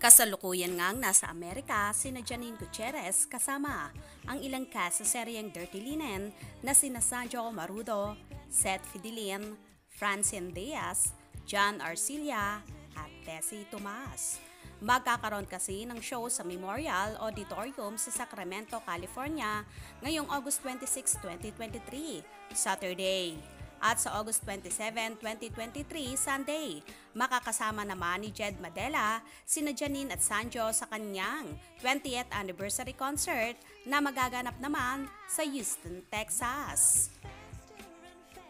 Kasalukuyan ngang nasa Amerika sina Janine Gutierrez kasama ang ilang cast sa seryeng Dirty Linen na sina Sanjo Marudo, Seth Fidelin, Francine Diaz, John Arcilla at Tessie Tomas. Magkakaroon kasi ng show sa Memorial Auditorium sa Sacramento, California ngayong August 26, 2023, Saturday. At sa August 27, 2023, Sunday, makakasama naman ni Jed Madela, sina Janine at Sanjo sa kanyang 20th anniversary concert na magaganap naman sa Houston, Texas.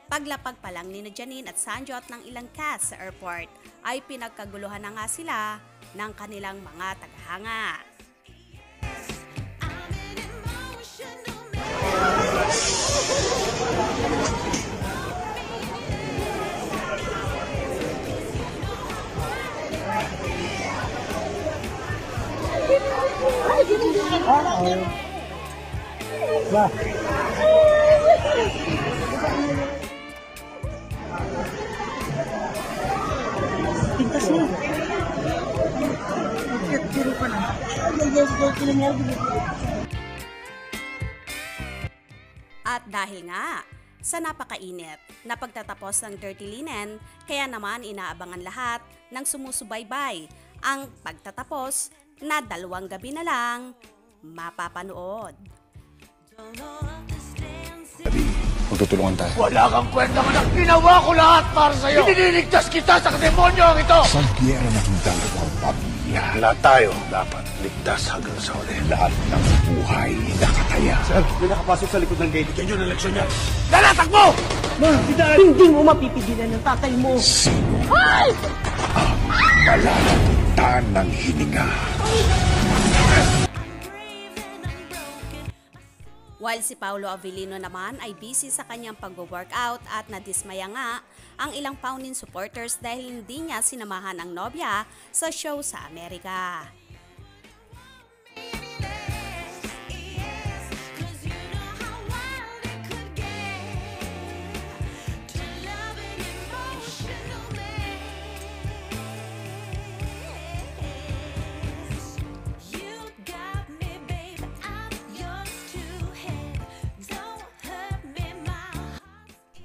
Paglapag pa lang ni Janine at Sanjo at ng ilang cast sa airport ay pinagkaguluhan na nga sila ng kanilang mga tagahanga. Pintas niya. Kiro pa na. At dahil nga sa napakainit na pagtatapos ng Dirty Linen, kaya naman inaabangan lahat ng sumusubaybay ang pagtatapos na 2 gabi na lang mapapanood. Magtutulungan tayo. Wala kang kwentang anak. Ginawa ko lahat para sa'yo. Iniligtas kita sa demonyo ito. Salgyera ng dalawang pamilya. Lahat tayo dapat ligtas hanggang sa uli. Lahat ng buhay nakataya. Sir, may nakapasok sa likod ng gate. Yan yun ang leksyon niya. Dalatak mo! Hindi mo mapipigilan ng tatay mo. Sino ang malalagtan ng hininga? While si Paolo Avellino naman ay busy sa kanyang pag-workout at nadismaya nga ang ilang Paunin supporters dahil hindi niya sinamahan ang nobya sa show sa Amerika.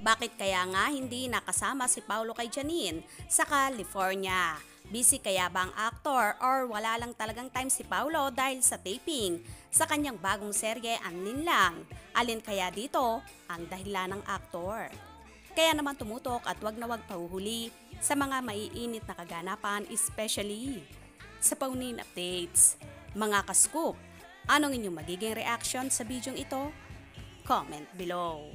Bakit kaya nga hindi nakasama si Paolo kay Janine sa California? Busy kaya ba ang aktor or wala lang talagang time si Paolo dahil sa taping sa kanyang bagong serye Ang Linlang? Alin kaya dito ang dahilan ng aktor? Kaya naman tumutok at wag na wag pahuhuli sa mga maiinit na kaganapan, especially sa Paunin Updates. Mga ka-scoop, anong inyong magiging reaction sa bidyong ito? Comment below.